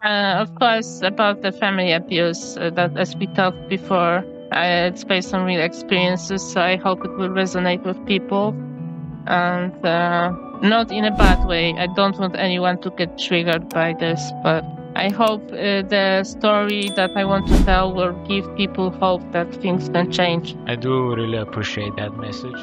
Of course, about the family abuse, that as we talked before, it's based on real experiences, so I hope it will resonate with people. And not in a bad way. I don't want anyone to get triggered by this, but I hope the story that I want to tell will give people hope that things can change. I do really appreciate that message.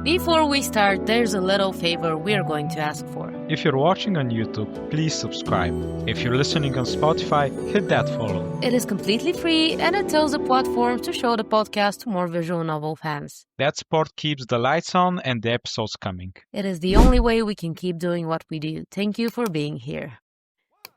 Before we start, there's a little favor we're going to ask for. If you're watching on YouTube, please subscribe. If you're listening on Spotify, hit that follow. It is completely free and it tells the platform to show the podcast to more visual novel fans. That support keeps the lights on and the episodes coming. It is the only way we can keep doing what we do. Thank you for being here.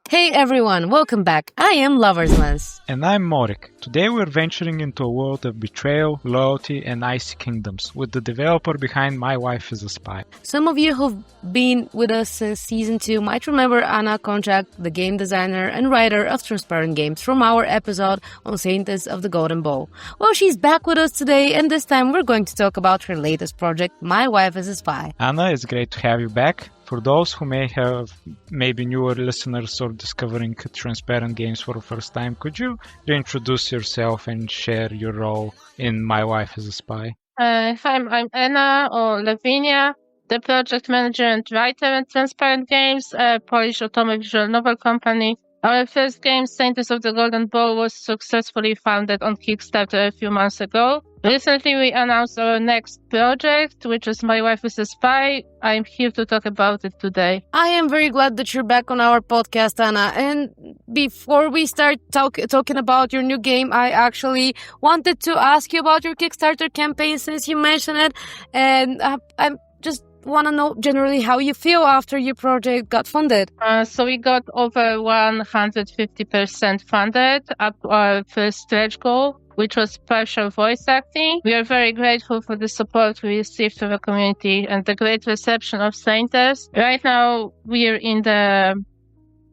Hey everyone, welcome back. I am Lover's Lens. And I'm Morik. Today we're venturing into a world of betrayal, loyalty, and icy kingdoms with the developer behind My Wife is a Spy. Some of you who've been with us since Season 2 might remember Anna Konchak, the game designer and writer of Transparent Games, from our episode on Saintess of the Golden Bow. Well, she's back with us today, and this time we're going to talk about her latest project, My Wife is a Spy. Anna, it's great to have you back. For those who may have maybe newer listeners or discovering Transparent Games for the first time, could you reintroduce yourself and share your role in My Wife is a Spy? Hi, I'm Anna, or Lavinia, the project manager and writer at Transparent Games, a Polish Otome visual novel company. Our first game, Saintess of the Golden Bow, was successfully founded on Kickstarter a few months ago. Recently, we announced our next project, which is My Wife is a Spy. I'm here to talk about it today. I am very glad that you're back on our podcast, Anna. And before we start talking about your new game, I actually wanted to ask you about your Kickstarter campaign since you mentioned it. And I'm just want to know generally how you feel after your project got funded. So we got over 150% funded up to our first stretch goal, which was partial voice acting. We are very grateful for the support we received from the community and the great reception of Saintess. Right now, we are in the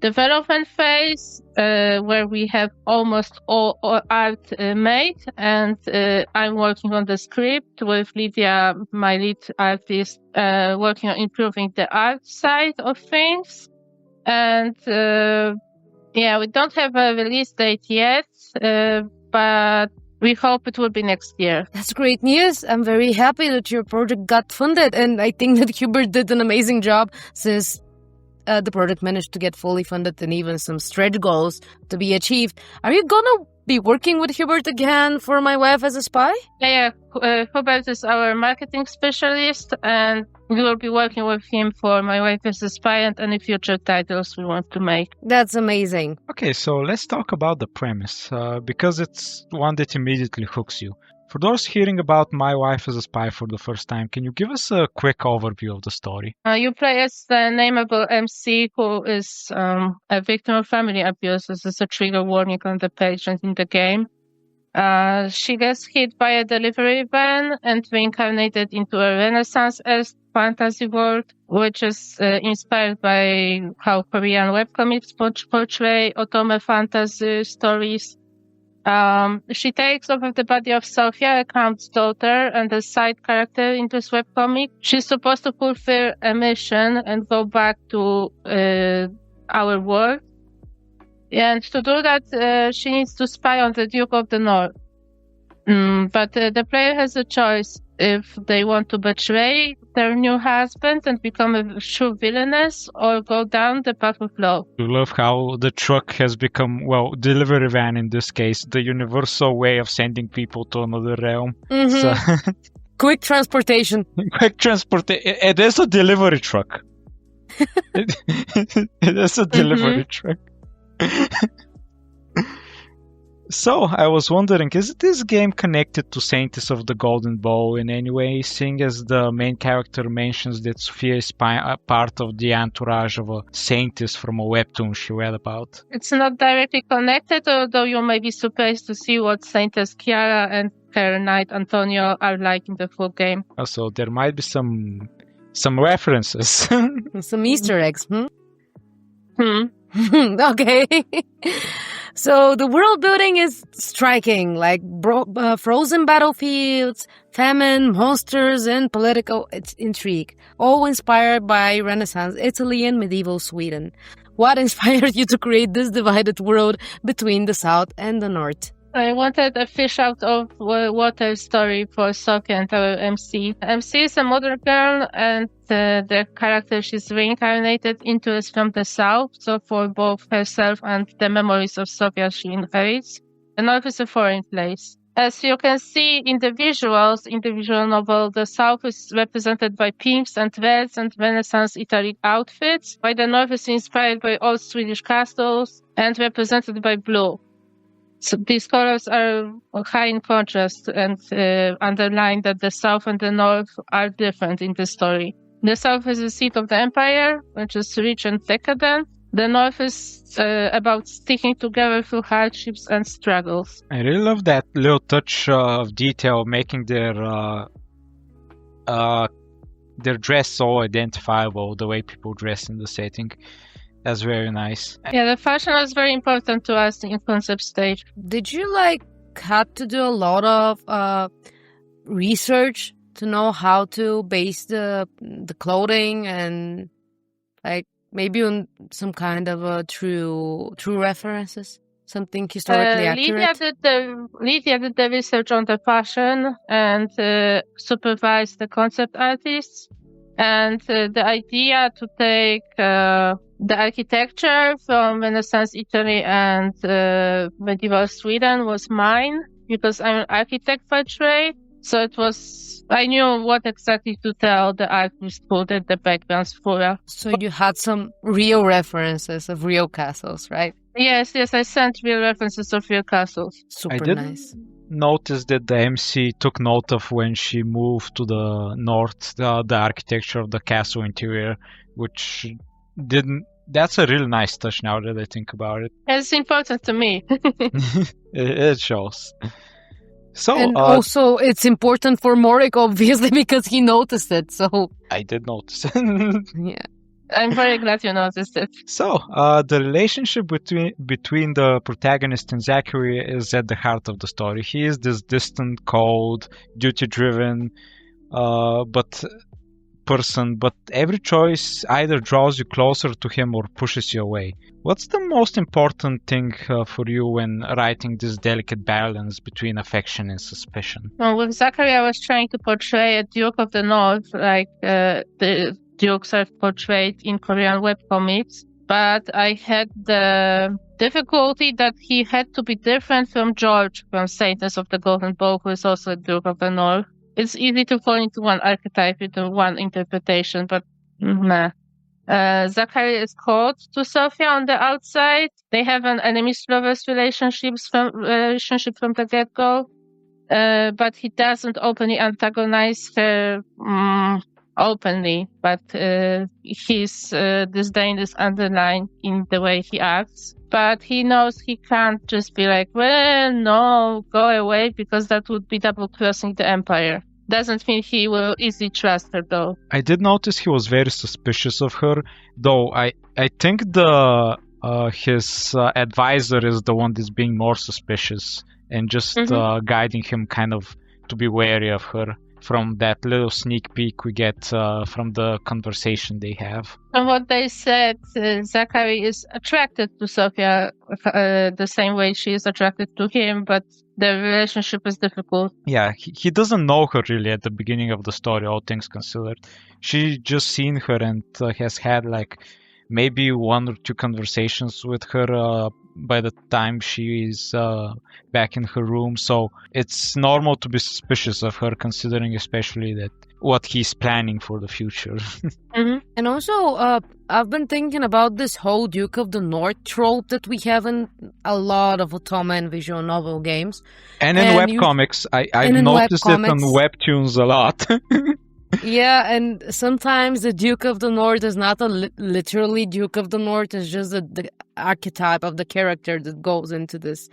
development phase where we have almost all art made, and I'm working on the script with Lydia, my lead artist, working on improving the art side of things. And we don't have a release date yet, but we hope it will be next year. That's great news. I'm very happy that your project got funded, and I think that Hubert did an amazing job since the project managed to get fully funded and even some stretch goals to be achieved. Are you gonna be working with Hubert again for My Wife as a Spy? Yeah. Hubert is our marketing specialist, and we will be working with him for My Wife as a Spy and any future titles we want to make. That's amazing. Okay, so let's talk about the premise, because it's one that immediately hooks you. For those hearing about My Wife is a Spy for the first time, can you give us a quick overview of the story? You play as the nameable MC who is a victim of family abuse. This is a trigger warning on the page and in the game. She gets hit by a delivery van and reincarnated into a Renaissance-esque fantasy world, which is inspired by how Korean webcomics portray Otome fantasy stories. She takes over the body of Sofia, a count's daughter and a side character in this webcomic. She's supposed to fulfill a mission and go back to our world. And to do that, she needs to spy on the Duke of the North. But the player has a choice if they want to betray their new husband and become a true villainess, or go down the path of law. I love how the truck has become, delivery van in this case, the universal way of sending people to another realm. Mm-hmm. So quick transportation. Quick transportation. It is a delivery truck. It is a delivery truck. So, I was wondering, is this game connected to Saintess of the Golden Bow in any way, seeing as the main character mentions that Sofia is part of the entourage of a Saintess from a webtoon she read about? It's not directly connected, although you may be surprised to see what Saintess Chiara and her knight Antonio are like in the full game. So, there might be some references. Some Easter eggs, Okay. So the world building is striking, like frozen battlefields, famine, monsters, and political intrigue, all inspired by Renaissance Italy and medieval Sweden. what inspired you to create this divided world between the South and the North? I wanted a fish out of water story for Sofia and our MC. MC is a modern girl, and the character she's reincarnated into is from the South, so for both herself and the memories of Sofia she inherits. The North is a foreign place. As you can see in the visuals, in the visual novel, the South is represented by pinks and reds and Renaissance Italic outfits, while the North is inspired by old Swedish castles and represented by blue. So these colors are high in contrast and underline that the South and the North are different in the story. The South is the seat of the empire, which is rich and decadent. The North is about sticking together through hardships and struggles. I really love that little touch of detail, making their dress so identifiable, the way people dress in the setting. That's very nice. Yeah, the fashion was very important to us in concept stage. Did you had to do a lot of research to know how to base the clothing and maybe on some kind of true references, something historically accurate? Lydia did the research on the fashion and supervised the concept artists. And the idea to take the architecture from Renaissance Italy and medieval Sweden was mine, because I'm an architect by trade. So I knew what exactly to tell the artist who did the backgrounds for. So you had some real references of real castles, right? Yes, I sent real references of real castles. Super nice. Notice that the MC took note of when she moved to the north, the architecture of the castle interior, which that's a really nice touch now that I think about it. It's important to me. It shows. So, and also it's important for Morik, obviously, because he noticed it. So I did notice. Yeah. I'm very glad you noticed it. So, the relationship between the protagonist and Zachary is at the heart of the story. He is this distant, cold, duty-driven, person, but every choice either draws you closer to him or pushes you away. What's the most important thing for you when writing this delicate balance between affection and suspicion? Well, with Zachary, I was trying to portray a Duke of the North, like the Dukes are portrayed in Korean webcomics, but I had the difficulty that he had to be different from George from Saintess of the Golden Bow, who is also a Duke of the North. It's easy to fall into one archetype, into one interpretation, but nah. Zachary is cold to Sofia on the outside. They have an enemies-lovers relationship from the get-go, but he doesn't openly antagonize her openly, but his disdain is underlined in the way he acts. But he knows he can't just be like, well, no, go away, because that would be double-crossing the Empire. Doesn't mean he will easily trust her, though. I did notice he was very suspicious of her, though I think his advisor is the one that's being more suspicious and just guiding him kind of to be wary of her, from that little sneak peek we get from the conversation they have. From what they said, Zachary is attracted to Sofia the same way she is attracted to him, but the relationship is difficult. Yeah, he doesn't know her really at the beginning of the story, all things considered. She just seen her and has had maybe one or two conversations with her by the time she is back in her room. So it's normal to be suspicious of her, considering especially that what he's planning for the future. And also, I've been thinking about this whole Duke of the North trope that we have in a lot of Otome and visual novel games. And in webcomics. I've noticed it on webtoons a lot. Yeah, and sometimes the Duke of the North is not literally Duke of the North. It's just the archetype of the character that goes into this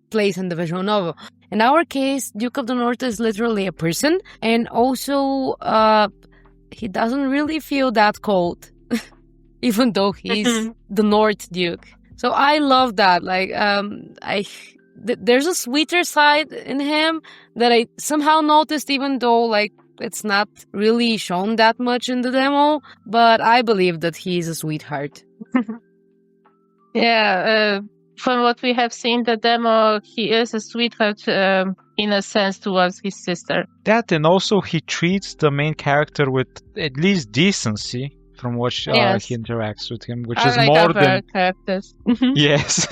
place in the visual novel. In our case, Duke of the North is literally a person, and also he doesn't really feel that cold, even though he's the North Duke. So I love that. There's a sweeter side in him that I somehow noticed, even though it's not really shown that much in the demo, but I believe that he is a sweetheart. Yeah, from what we have seen the demo, he is a sweetheart in a sense towards his sister. That, and also he treats the main character with at least decency from what he interacts with him, which is like more other than characters. yes.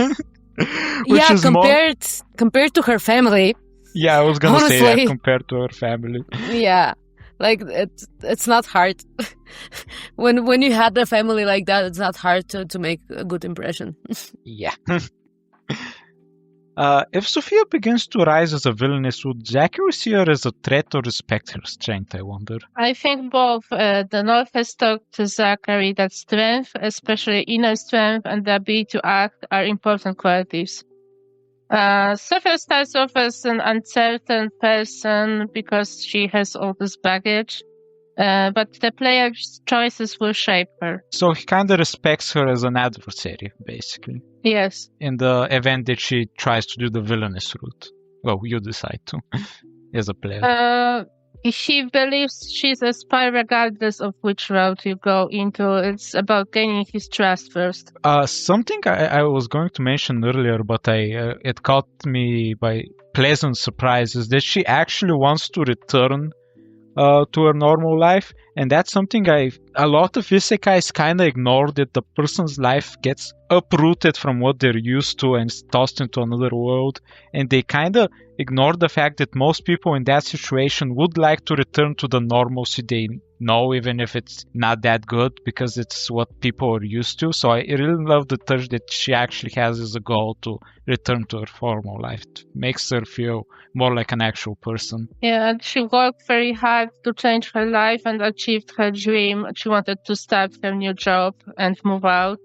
Yeah, compared to her family. Yeah, I was gonna say that compared to her family. Yeah, like it's not hard. when you had a family like that, it's not hard to make a good impression. Yeah. If Sofia begins to rise as a villainess, would Zachary see her as a threat or respect her strength, I wonder? I think both. The North has taught to Zachary that strength, especially inner strength and the ability to act, are important qualities. Sofia starts off as an uncertain person because she has all this baggage, but the player's choices will shape her. So he kind of respects her as an adversary, basically. Yes. In the event that she tries to do the villainous route. Well, you decide to, as a player. He believes she's a spy regardless of which route you go into. It's about gaining his trust first. Something I was going to mention earlier, but it caught me by pleasant surprise, is that she actually wants to return to her normal life. And that's something a lot of isekais kind of ignore, that the person's life gets uprooted from what they're used to and is tossed into another world. And they kind of ignore the fact that most people in that situation would like to return to the normalcy they know, even if it's not that good, because it's what people are used to. So I really love the touch that she actually has as a goal to return to her former life. It makes her feel more like an actual person. Yeah, and she worked very hard to change her life and achieved her dream. She wanted to start her new job and move out.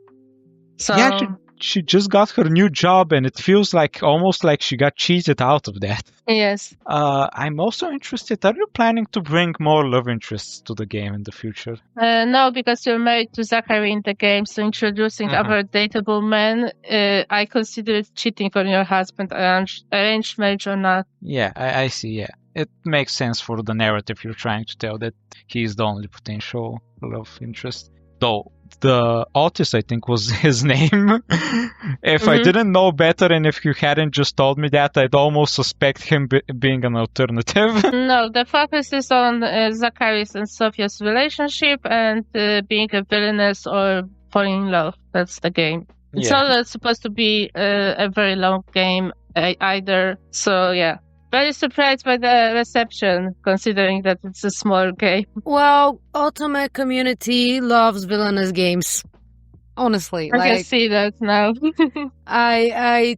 So yeah, she just got her new job, and it feels like almost like she got cheated out of that. Yes. I'm also interested, are you planning to bring more love interests to the game in the future? No, because you're married to Zachary in the game, so introducing other dateable men, I consider it cheating on your husband, arranged marriage or not. Yeah, I see, yeah. It makes sense for the narrative you're trying to tell, that he's the only potential love interest. Though, the Otis, I think, was his name. If I didn't know better, and if you hadn't just told me that, I'd almost suspect him being an alternative. No, the focus is on Zachary's and Sofia's relationship and being a villainess or falling in love. That's the game. It's not supposed to be a very long game either. So, yeah. Very surprised by the reception, considering that it's a small game. Well, Otome community loves villainous games. Honestly, I can see that now. I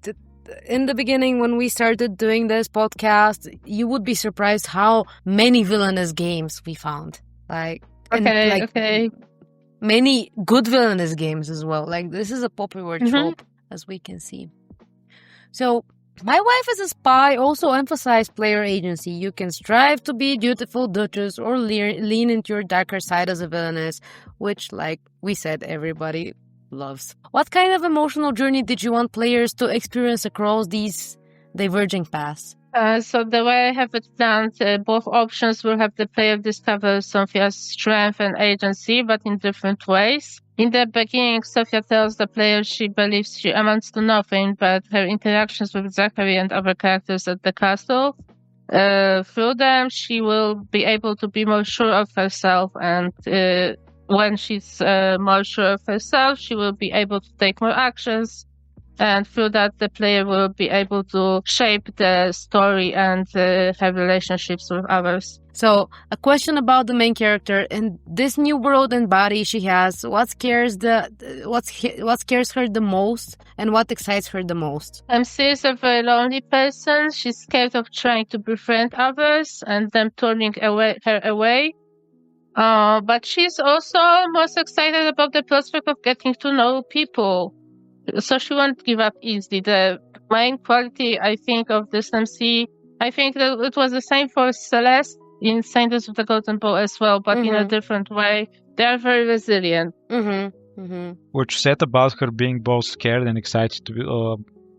in the beginning, when we started doing this podcast, you would be surprised how many villainous games we found. Many good villainous games as well. Like, this is a popular trope, as we can see. So, My Wife is a Spy also emphasized player agency. You can strive to be a dutiful Duchess or lean into your darker side as a villainess, which, like we said, everybody loves. What kind of emotional journey did you want players to experience across these diverging paths? So the way I have it planned, both options will have the player discover Sofia's strength and agency, but in different ways. In the beginning, Sofia tells the player she believes she amounts to nothing, but her interactions with Zachary and other characters at the castle, through them, she will be able to be more sure of herself, and when she's more sure of herself, she will be able to take more actions. And through that, the player will be able to shape the story and have relationships with others. So, a question about the main character. In this new world and body she has, what scares her the most, and what excites her the most? MC is a very lonely person. She's scared of trying to befriend others and them turning her away. But she's also most excited about the prospect of getting to know people. So she won't give up easily. The main quality, I think, of this MC, I think that it was the same for Celeste in Saintess of the Golden Bow as well, but in a different way. They are very resilient. What you said about her being both scared and excited to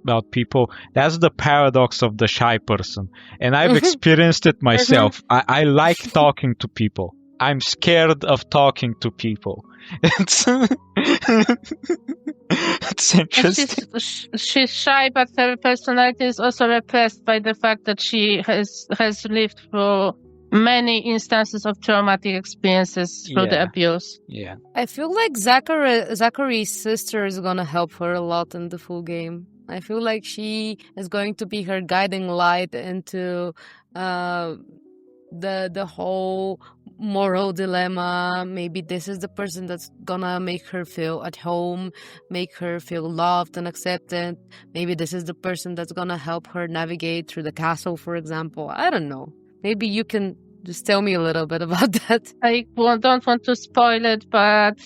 about people. That's the paradox of the shy person. And I've experienced it myself. I like talking to people. I'm scared of talking to people. It's interesting. She's shy, but her personality is also repressed by the fact that she has lived through many instances of traumatic experiences through the abuse. Yeah. I feel like Zachary's sister is gonna help her a lot in the full game. I feel like she is going to be her guiding light into the whole moral dilemma. Maybe this is the person that's gonna make her feel at home, make her feel loved and accepted. Maybe this is the person that's gonna help her navigate through the castle, for example. I don't know. Maybe you can just tell me a little bit about that. I don't want to spoil it, but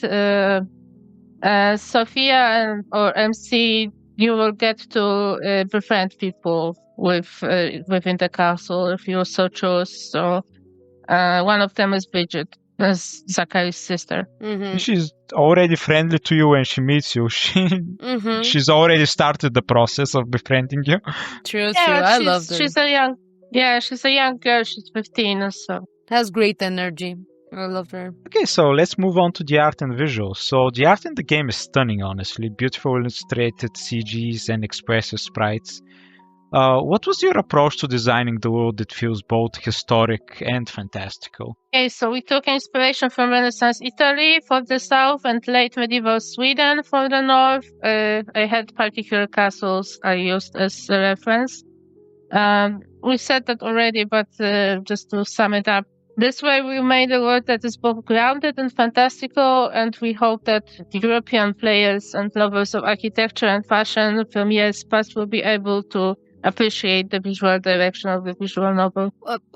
Sofia or MC, you will get to befriend people within the castle if you so choose. So one of them is Bridgette, that's Zachary's sister. Mm-hmm. She's already friendly to you when she meets you. She's already started the process of befriending you. True. I love her. She's a young girl. She's 15 or so. Has great energy. I love her. Okay, so let's move on to the art and visuals. So the art in the game is stunning, honestly. Beautiful illustrated CGs and expressive sprites. What was your approach to designing the world that feels both historic and fantastical? Okay, so we took inspiration from Renaissance Italy for the south and late medieval Sweden for the north. I had particular castles I used as a reference. We said that already, but just to sum it up, this way we made a world that is both grounded and fantastical, and we hope that European players and lovers of architecture and fashion from years past will be able to appreciate the visual direction of the visual novel.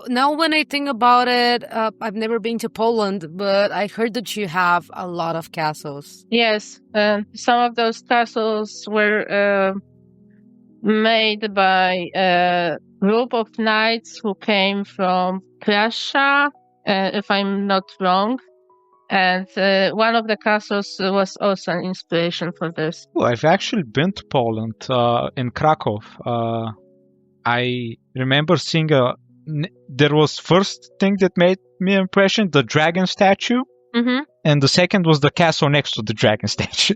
Now when I think about it, I've never been to Poland, but I heard that you have a lot of castles. Yes, some of those castles were made by a group of knights who came from Prussia, if I'm not wrong. And one of the castles was also an inspiration for this. Well, I've actually been to Poland, in Krakow. I remember seeing there was first thing that made me an impression, the dragon statue. Mm-hmm. And the second was the castle next to the dragon statue.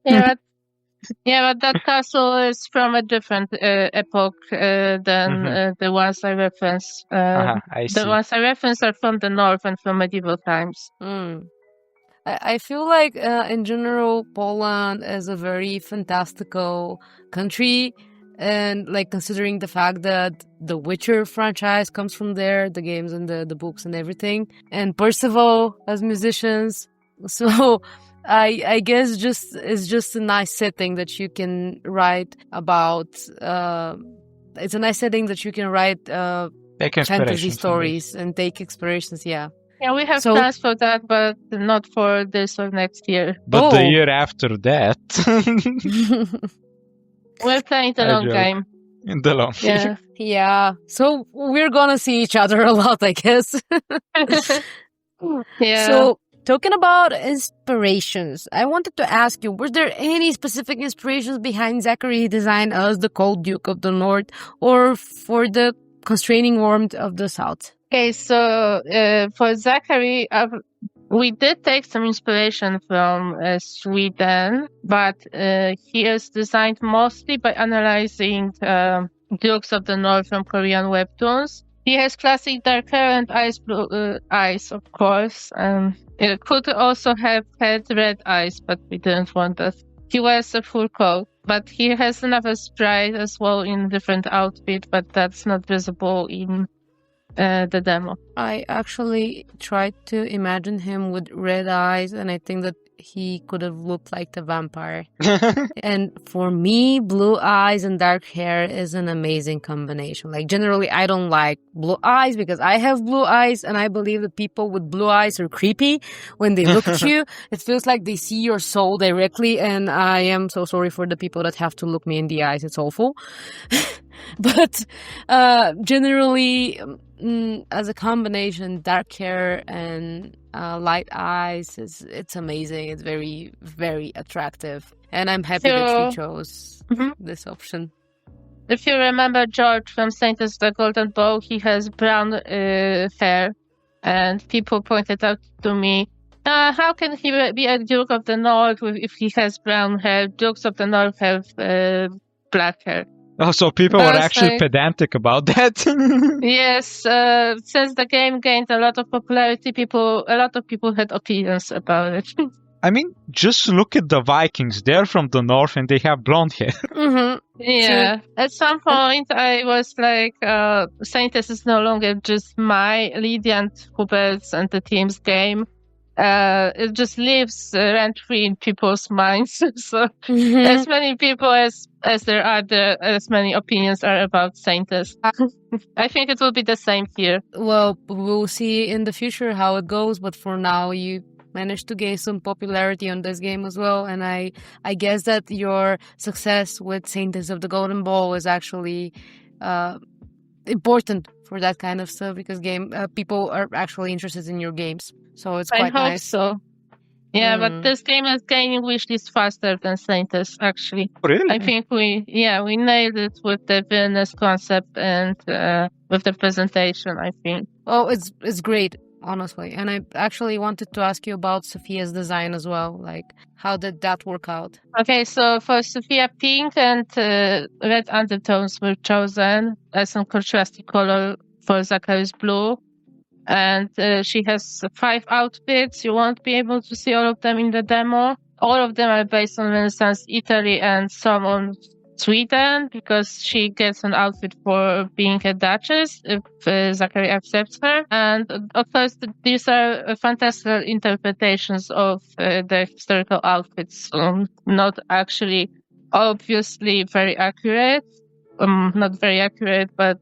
But that castle is from a different epoch than the ones I reference. I see. The ones I reference are from the north and from medieval times. I feel like, in general, Poland is a very fantastical country. And, like, considering the fact that the Witcher franchise comes from there, the games and the books and everything. And Percival as musicians. So I guess it's just a nice setting that you can write about. It's a nice setting that you can write fantasy stories and take inspirations. Yeah, we have plans for that, but not for this or next year. But the year after that, we're playing the long game. In the long game. Yeah. So we're gonna see each other a lot, I guess. Yeah. So, talking about inspirations, I wanted to ask you, were there any specific inspirations behind Zachary's design as the Cold Duke of the North or for the constraining warmth of the South? Okay, so for Zachary, we did take some inspiration from Sweden, but he is designed mostly by analyzing Dukes of the North from Korean webtoons. He has classic dark hair and blue eyes, of course. It could also have had red eyes, but we didn't want that. He wears a full coat, but he has another sprite as well in different outfit, but that's not visible in the demo. I actually tried to imagine him with red eyes, and I think that he could have looked like the vampire. And for me, blue eyes and dark hair is an amazing combination. Like, generally, I don't like blue eyes because I have blue eyes, and I believe that people with blue eyes are creepy. When they look at you, it feels like they see your soul directly, and I am so sorry for the people that have to look me in the eyes. It's awful. But generally, as a combination, dark hair and light eyes, it's amazing. It's very, very attractive. And I'm happy that she chose this option. If you remember George from Saintess the Golden Bow, he has brown hair. And people pointed out to me, how can he be a Duke of the North if he has brown hair? Dukes of the North have black hair. Oh, so people were actually pedantic about that. Yes, since the game gained a lot of popularity, a lot of people had opinions about it. I mean, just look at the Vikings. They're from the north and they have blonde hair. Yeah. True. At some point, I was like, Saintess is no longer just my Lydia and Hubert's and the team's game. It just lives rent-free in people's minds. So as many people as there are, as many opinions are about Saintess. I think it will be the same here. Well, we'll see in the future how it goes, but for now, you managed to gain some popularity on this game as well, and I guess that your success with Saintess of the Golden Ball is actually important for that kind of stuff, because people are actually interested in your games, so it's quite nice. I hope so. Yeah, but this game is gaining wishlist faster than Saintess, actually. Really? I think we nailed it with the villainess concept and with the presentation, I think. Oh, it's great. Honestly, and I actually wanted to ask you about Sofia's design as well. Like, how did that work out? Okay, so for Sofia, pink and red undertones were chosen as some contrasting color for Zachary's blue. And she has 5 outfits. You won't be able to see all of them in the demo. All of them are based on Renaissance Italy and some on Sweden, because she gets an outfit for being a Duchess if Zachary accepts her. And of course, these are fantastic interpretations of the historical outfits. Not actually obviously very accurate. Not very accurate, but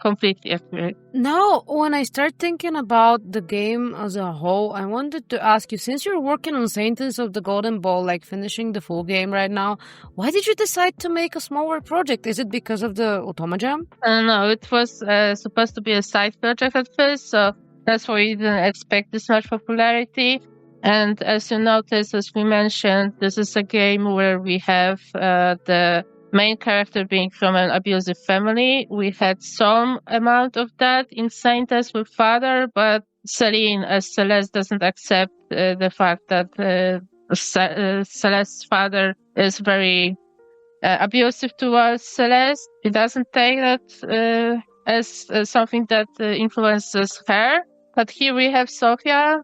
completely accurate. Now, when I start thinking about the game as a whole, I wanted to ask you, since you're working on Saintess of the Golden Ball, like finishing the full game right now, why did you decide to make a smaller project? Is it because of the Otome jam? No, it was supposed to be a side project at first, so that's why we didn't expect this much popularity. And as you notice, as we mentioned, this is a game where we have the main character being from an abusive family. We had some amount of that in Saintess with father, but Celine, as Celeste, doesn't accept the fact that Celeste's father is very abusive towards Celeste. He doesn't take that as something that influences her. But here we have Sofia,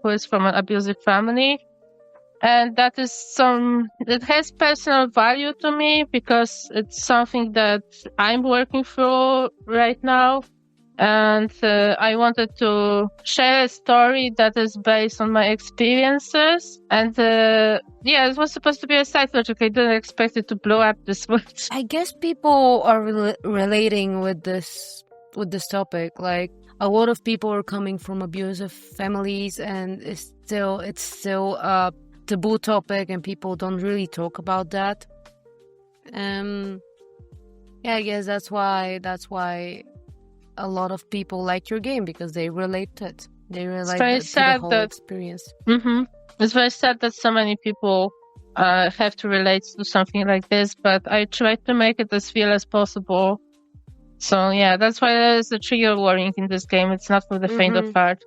who is from an abusive family. And that is it has personal value to me, because it's something that I'm working through right now. And I wanted to share a story that is based on my experiences. And it was supposed to be a side project. I didn't expect it to blow up this much. I guess people are relating with this topic. Like, a lot of people are coming from abusive families, and it's still a taboo topic, and people don't really talk about that. I guess that's why a lot of people like your game, because they relate to it. They relate to the whole experience. It's very sad that so many people have to relate to something like this, but I tried to make it as real as possible. So yeah, that's why there's a trigger warning in this game. It's not for the faint of heart.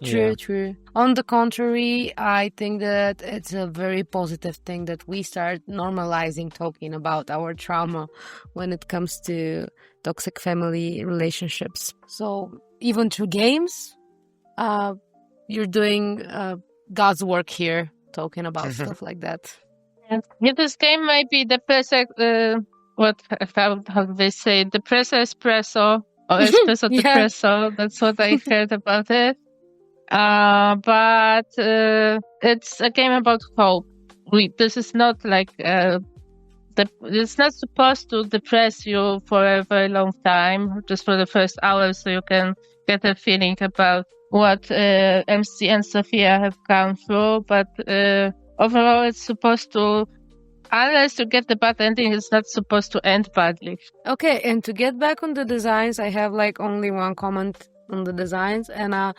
True. On the contrary, I think that it's a very positive thing that we start normalizing talking about our trauma when it comes to toxic family relationships. So even through games, you're doing God's work here, talking about stuff like that. Yeah, this game might be the perfect, how do they say, depresso espresso, or espresso depresso. That's what I heard about it. But it's a game about hope. This is not like it's not supposed to depress you for a very long time, just for the first hour, so you can get a feeling about what MC and Sofia have gone through. But overall, it's supposed to Unless you get the bad ending, it's not supposed to end badly. Okay, and to get back on the designs, I have like only one comment on the designs, and I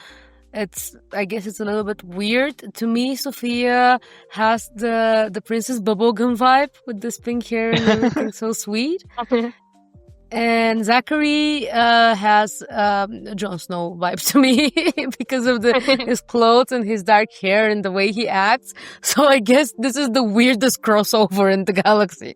guess it's a little bit weird to me. Sofia has the Princess Bubblegum vibe with this pink hair and everything, so sweet. And Zachary has Jon Snow vibe to me because of his clothes and his dark hair and the way he acts. So I guess this is the weirdest crossover in the galaxy.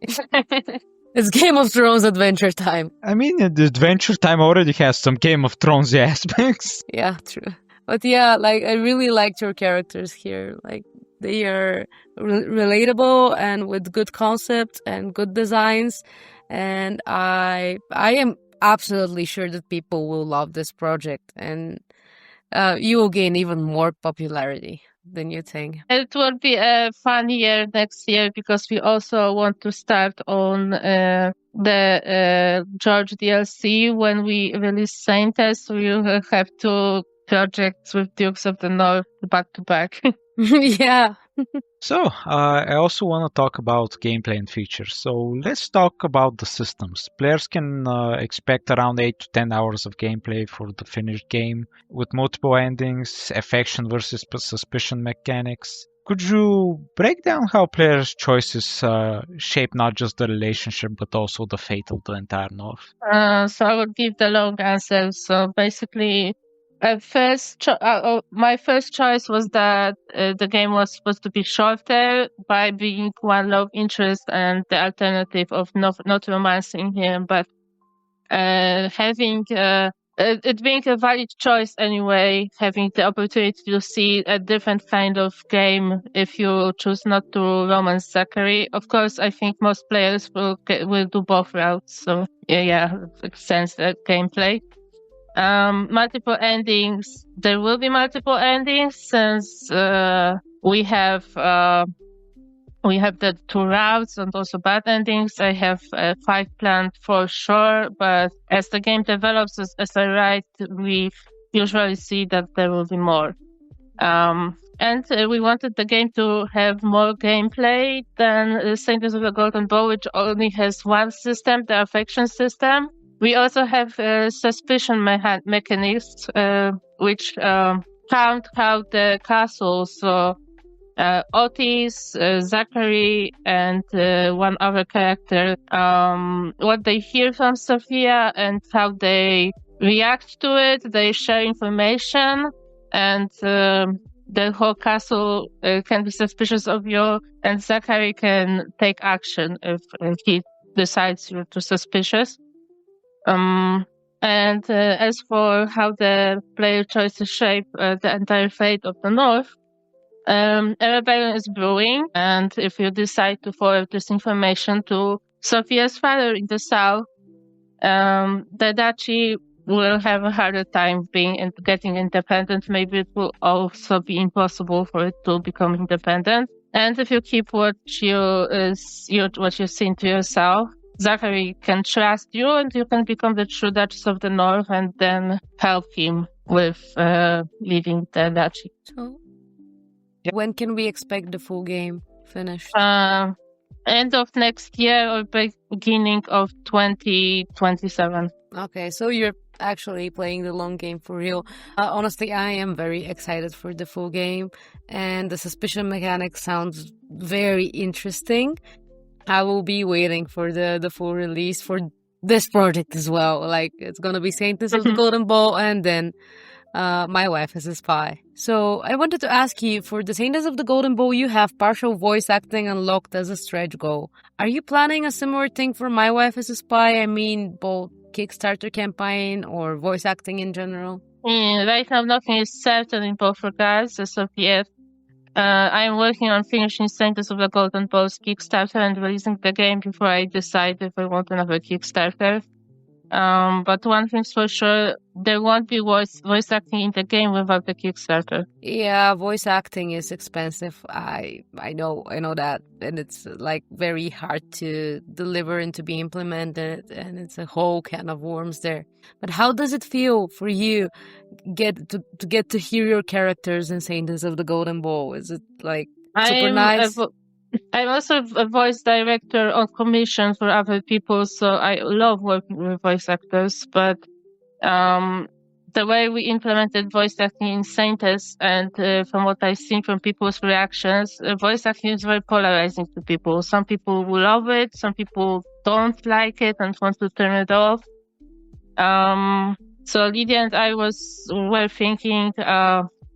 It's Game of Thrones Adventure Time. I mean, the Adventure Time already has some Game of Thrones aspects. Yeah, true. But yeah, like I really liked your characters here. Like they are relatable and with good concepts and good designs. And I am absolutely sure that people will love this project, and you will gain even more popularity than you think. It will be a fun year next year because we also want to start on the George DLC when we release Saintess. So you have 2 projects with Dukes of the North back to back. Yeah. So, I also want to talk about gameplay and features. So, let's talk about the systems. Players can expect around 8 to 10 hours of gameplay for the finished game, with multiple endings, affection versus suspicion mechanics. Could you break down how players' choices shape not just the relationship, but also the fate of the entire North? So I will give the long answer. So basically, my first choice was that the game was supposed to be shorter by being one love interest and the alternative of not romancing him, but having it being a valid choice anyway, having the opportunity to see a different kind of game if you choose not to romance Zachary. Of course, I think most players will do both routes. So yeah, it sense the gameplay. Multiple endings. There will be multiple endings since we have the 2 routes and also bad endings. I have 5 planned for sure, but as the game develops, as I write, we usually see that there will be more. And we wanted the game to have more gameplay than Saintess of the Golden Bow, which only has one system, the affection system. We also have suspicion mechanics, which count how the castles, so Otis, Zachary, and one other character, what they hear from Sofia and how they react to it. They share information, and the whole castle can be suspicious of you, and Zachary can take action if he decides you're too suspicious. And as for how the player choices shape the entire fate of the North, Erebellum is brewing, and if you decide to forward this information to Sofia's father in the south, the duchy will have a harder time getting independent. Maybe it will also be impossible for it to become independent. And if you keep what you've seen to yourself, Zachary can trust you, and you can become the true Duchess of the North, and then help him with leaving the duchy. So, when can we expect the full game finished? End of next year or beginning of 2027. Okay, so you're actually playing the long game for real. Honestly, I am very excited for the full game, and the suspicion mechanic sounds very interesting. I will be waiting for the full release for this project as well. Like, it's gonna be Saintess of the Golden Bow, and then My Wife is a Spy. So I wanted to ask you, for the Saintess of the Golden Bow, you have partial voice acting unlocked as a stretch goal. Are you planning a similar thing for My Wife is a Spy? I mean, both Kickstarter campaign or voice acting in general? Right now, nothing is certain in both regards as of yet. I am working on finishing Saintess of the Golden Bow's Kickstarter and releasing the game before I decide if I want another Kickstarter. But one thing's for sure, there won't be voice acting in the game without the Kickstarter. Yeah, voice acting is expensive. I know that, and it's like very hard to deliver and to be implemented, and it's a whole can of worms there. But how does it feel for you to get to hear your characters in Saintess of the Golden Bow? Is it like super nice? I'm also a voice director on commission for other people, so I love working with voice actors. But the way we implemented voice acting in Saintess, and from what I've seen from people's reactions, voice acting is very polarizing to people. Some people will love it, some people don't like it and want to turn it off. So Lydia and I were thinking,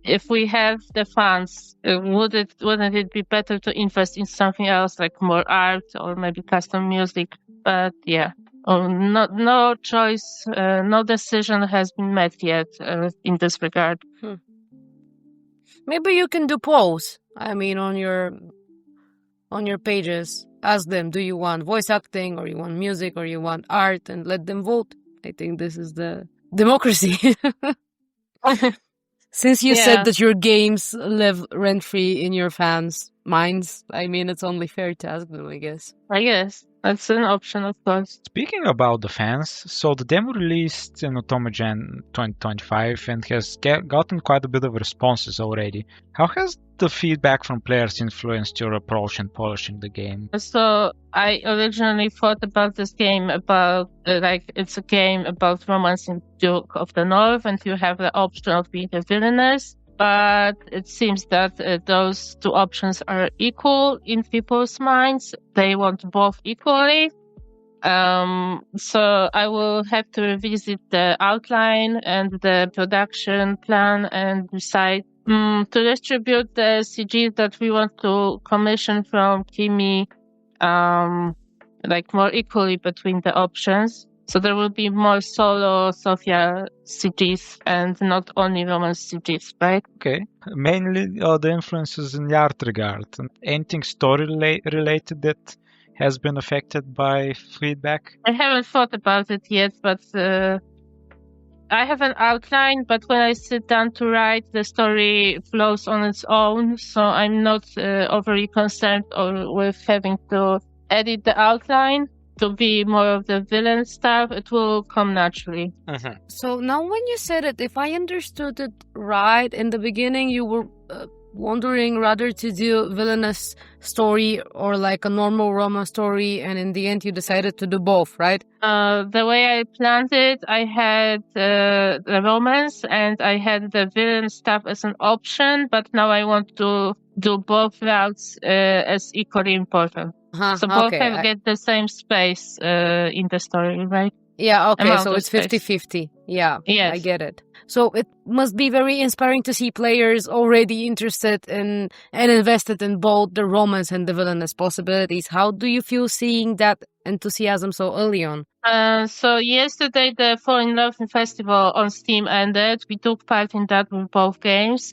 if we have the funds, wouldn't it be better to invest in something else, like more art or maybe custom music? But yeah, no choice, no decision has been made yet in this regard. Maybe you can do polls. I mean, on your pages, ask them: do you want voice acting, or you want music, or you want art, and let them vote. I think this is the democracy. Since you said that your games live rent-free in your fans' minds, I mean, it's only fair to ask them, I guess. I guess. That's an option, of course. Speaking about the fans, so the demo released in Otome Gen 2025 and has gotten quite a bit of responses already. How has the feedback from players influenced your approach in polishing the game? So I originally thought about this game about, it's a game about romancing Duke of the North, and you have the option of being a villainess. But it seems that those two options are equal in people's minds. They want both equally. So I will have to revisit the outline and the production plan and decide to distribute the CGs that we want to commission from Kimi, more equally between the options. So there will be more solo Sofia CGs and not only romance CGs, right? Okay. Mainly the influences in the art regard. And anything story related that has been affected by feedback? I haven't thought about it yet, but I have an outline, but when I sit down to write, the story flows on its own, so I'm not overly concerned with having to edit the outline to be more of the villain stuff. It will come naturally. Mm-hmm. So now when you said it, if I understood it right, in the beginning you were wondering rather to do villainous story or like a normal romance story, and in the end you decided to do both, right? The way I planned it, I had the romance and I had the villain stuff as an option, but now I want to do both routes as equally important. So both get the same space in the story, right? Yeah, okay, Amount so it's 50-50. Yeah, yes. I get it. So it must be very inspiring to see players already interested in and invested in both the romance and the villainous possibilities. How do you feel seeing that enthusiasm so early on? So yesterday the Fall in Love Festival on Steam ended. We took part in that with both games.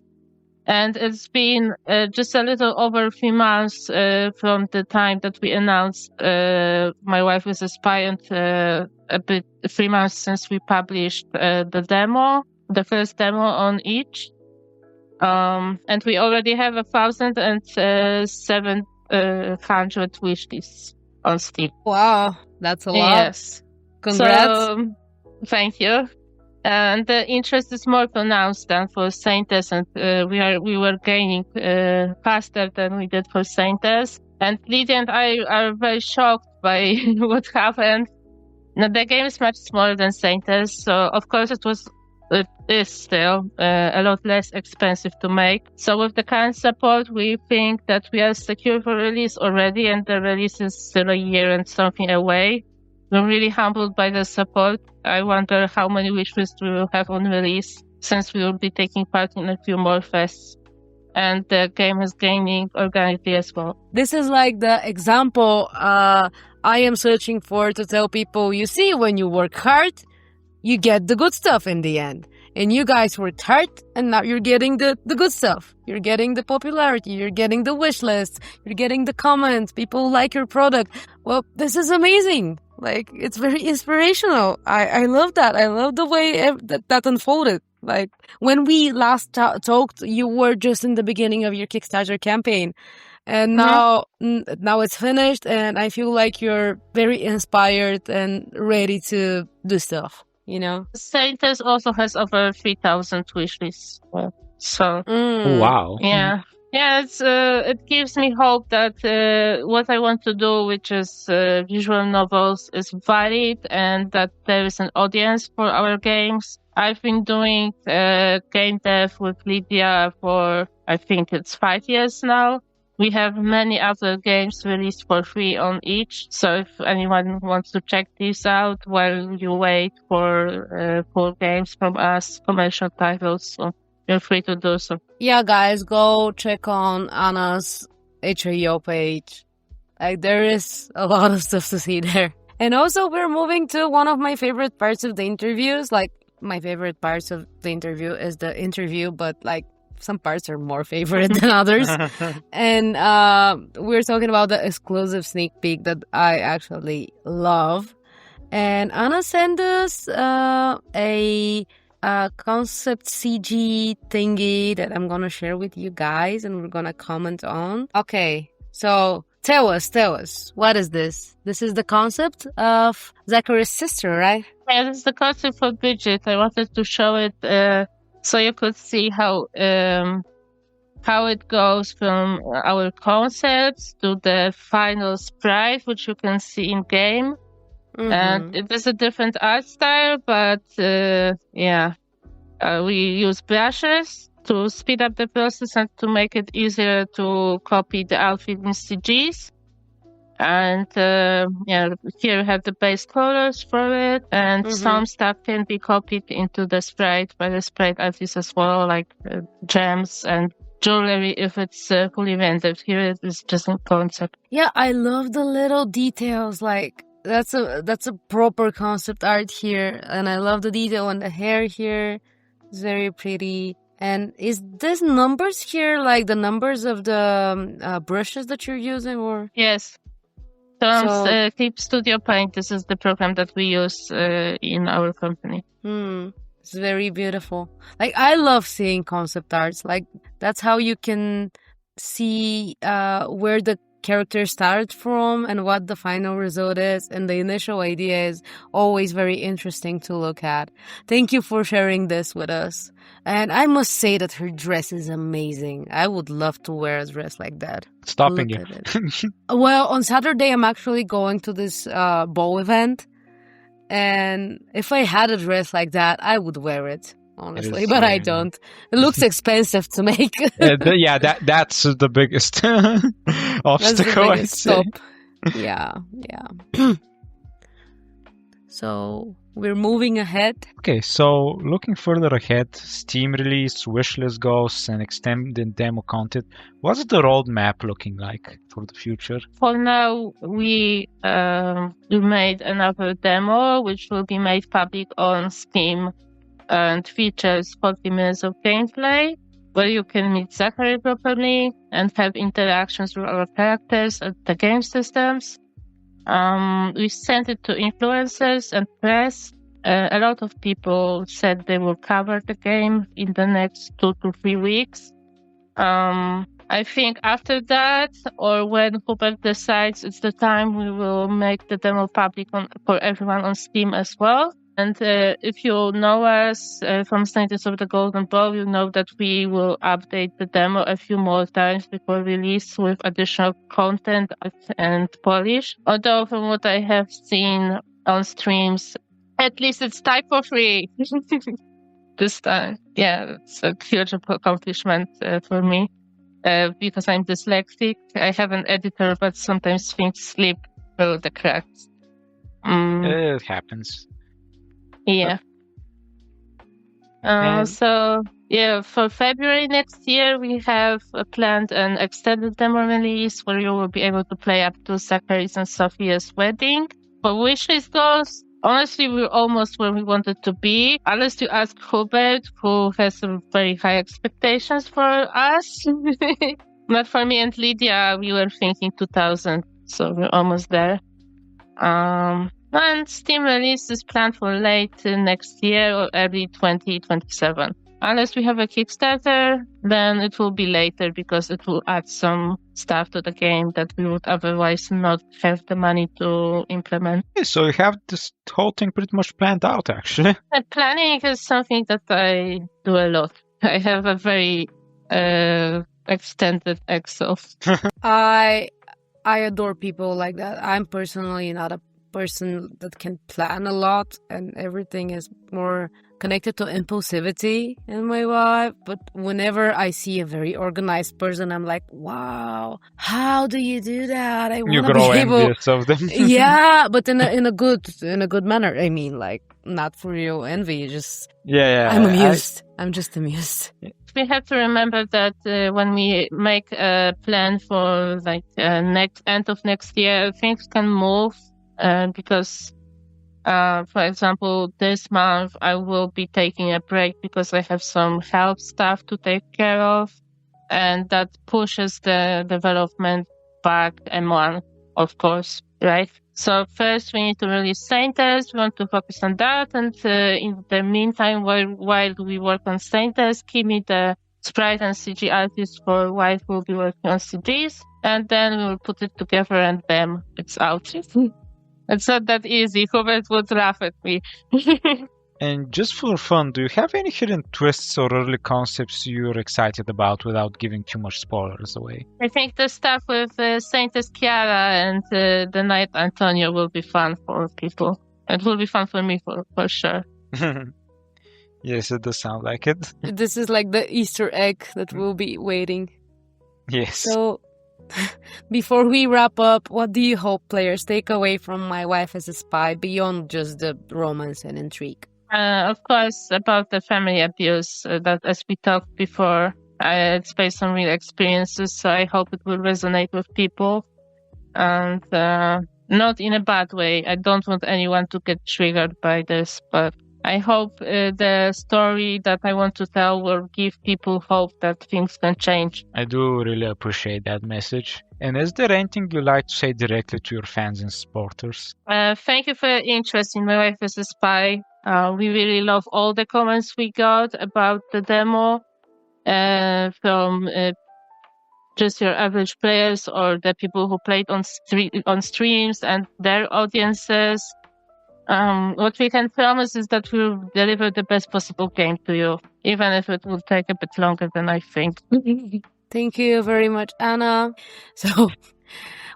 And it's been just a little over 3 months from the time that we announced My Wife is a Spy, and 3 months since we published the demo, the first demo on each. And we already have 1,700 wishlists on Steam. Wow, that's a lot. Yes. Congrats. So, thank you. And the interest is more pronounced than for Saintess, and we were gaining faster than we did for Saintess. And Lydia and I are very shocked by what happened. Now, the game is much smaller than Saintess, so of course it is still a lot less expensive to make. So with the current support, we think that we are secure for release already, and the release is still a year and something away. We're really humbled by the support. I wonder how many wishlists we will have on release, since we will be taking part in a few more fests. And the game is gaining organically as well. This is like the example I am searching for to tell people, you see, when you work hard, you get the good stuff in the end. And you guys worked hard, and now you're getting the good stuff. You're getting the popularity, you're getting the wish list, you're getting the comments, people like your product. Well, this is amazing. Like, it's very inspirational. I love that. I love the way that unfolded. Like, when we last talked, you were just in the beginning of your Kickstarter campaign. And now it's finished, and I feel like you're very inspired and ready to do stuff, you know? Saintess also has over 3,000 wishlists. So, wow. Yeah. Yeah, it gives me hope that what I want to do, which is visual novels, is valid and that there is an audience for our games. I've been doing game dev with Lydia for, I think it's 5 years now. We have many other games released for free on each. So if anyone wants to check these out while you wait for games from us, commercial titles, so feel free to do so. Yeah, guys, go check on Anna's HAO page. Like, there is a lot of stuff to see there. And also, we're moving to one of my favorite parts of the interviews. Like, my favorite parts of the interview is the interview, but like, some parts are more favorite than others. And we're talking about the exclusive sneak peek that I actually love. And Anna sent us a concept CG thingy that I'm gonna share with you guys and we're gonna comment on. Okay, so tell us, what is this? This is the concept of Zachary's sister, right? Yeah, this is the concept for Bridgette. I wanted to show it so you could see how it goes from our concepts to the final sprite, which you can see in game. Mm-hmm. And it is a different art style, but we use brushes to speed up the process and to make it easier to copy the outfit in CGs. And here we have the base colors for it, and some stuff can be copied into the sprite by the sprite artist as well, like gems and jewelry if it's fully rendered. Here it is just a concept. Yeah, I love the little details. Like that's a proper concept art here, and I love the detail on the hair here. It's very pretty. And is this numbers here like the numbers of the brushes that you're using, or? Yes. So Clip Studio Paint, this is the program that we use in our company. It's very beautiful. Like, I love seeing concept arts. Like, that's how you can see where the character starts from and what the final result is. And the initial idea is always very interesting to look at. Thank you for sharing this with us. And I must say that her dress is amazing. I would love to wear a dress like that. Stopping you. Well, on Saturday, I'm actually going to this ball event. And if I had a dress like that, I would wear it, honestly. But I don't. It looks expensive to make. That's the biggest obstacle. That's the biggest stop. Yeah. So we're moving ahead. Okay, so looking further ahead, Steam release, wishlist goals, and extended demo content. What's the roadmap looking like for the future? For now, we made another demo, which will be made public on Steam and features 40 minutes of gameplay, where you can meet Zachary properly and have interactions with our characters and the game systems. We sent it to influencers and press. A lot of people said they will cover the game in the next 2 to 3 weeks. I think after that, or when Hubert decides it's the time, we will make the demo public for everyone on Steam as well. And if you know us from Saintess of the Golden Bow, you know that we will update the demo a few more times before release with additional content and polish. Although from what I have seen on streams, at least it's typo free this time. Yeah, it's a huge accomplishment for me because I'm dyslexic. I have an editor, but sometimes things slip through the cracks. It happens. Yeah. For February next year, we have planned an extended demo release where you will be able to play up to Zachary's and Sofia's wedding. For wishlist goals, honestly, we're almost where we wanted to be. Unless you ask Hubert, who has some very high expectations for us. But for me and Lydia, we were thinking 2000, so we're almost there. And Steam release is planned for late next year or early 2027. Unless we have a Kickstarter, then it will be later because it will add some stuff to the game that we would otherwise not have the money to implement. So you have this whole thing pretty much planned out, actually. Planning is something that I do a lot. I have a very extended Excel. I adore people like that. I'm personally not a person that can plan a lot, and everything is more connected to impulsivity in my life. But whenever I see a very organized person, I'm like, wow, how do you do that? I You want to grow be able. envious of them. Yeah, but in a good manner. I mean, like, not for real envy. Just Yeah, I'm amused. I'm just amused. We have to remember that when we make a plan for like end of next year, things can move because, for example, this month I will be taking a break because I have some health stuff to take care of, and that pushes the development back a month, of course, right? So first we need to release Saintess. We want to focus on that, and in the meantime, while we work on Saintess, give me the sprite and CG artist for while we'll be working on CGs, and then we will put it together, and bam, it's out. It's not that easy. Hubert would laugh at me. And just for fun, do you have any hidden twists or early concepts you're excited about without giving too much spoilers away? I think the stuff with Saintess Chiara and the Knight Antonio will be fun for people. It will be fun for me for sure. Yes, it does sound like it. This is like the Easter egg that we'll be waiting. Yes. So, before we wrap up, what do you hope players take away from My Wife as a Spy beyond just the romance and intrigue? Of course, about the family abuse, that as we talked before, it's based on real experiences, so I hope it will resonate with people. And not in a bad way. I don't want anyone to get triggered by this, but I hope the story that I want to tell will give people hope that things can change. I do really appreciate that message. And is there anything you like to say directly to your fans and supporters? Thank you for your interest in My Wife as a Spy. We really love all the comments we got about the demo from just your average players or the people who played on streams and their audiences. What we can promise is that we'll deliver the best possible game to you, even if it will take a bit longer than I think. Thank you very much, Anna. So,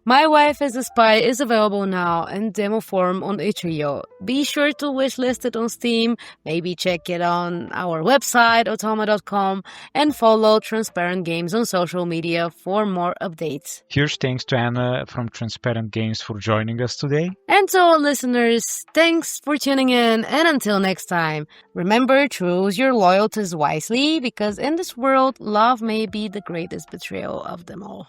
My Wife as a Spy is available now in demo form on itch.io. Be sure to wishlist it on Steam, maybe check it on our website, otome.com, and follow Transparent Games on social media for more updates. Huge thanks to Anna from Transparent Games for joining us today. And to all listeners, thanks for tuning in, and until next time, remember, choose your loyalties wisely, because in this world, love may be the greatest betrayal of them all.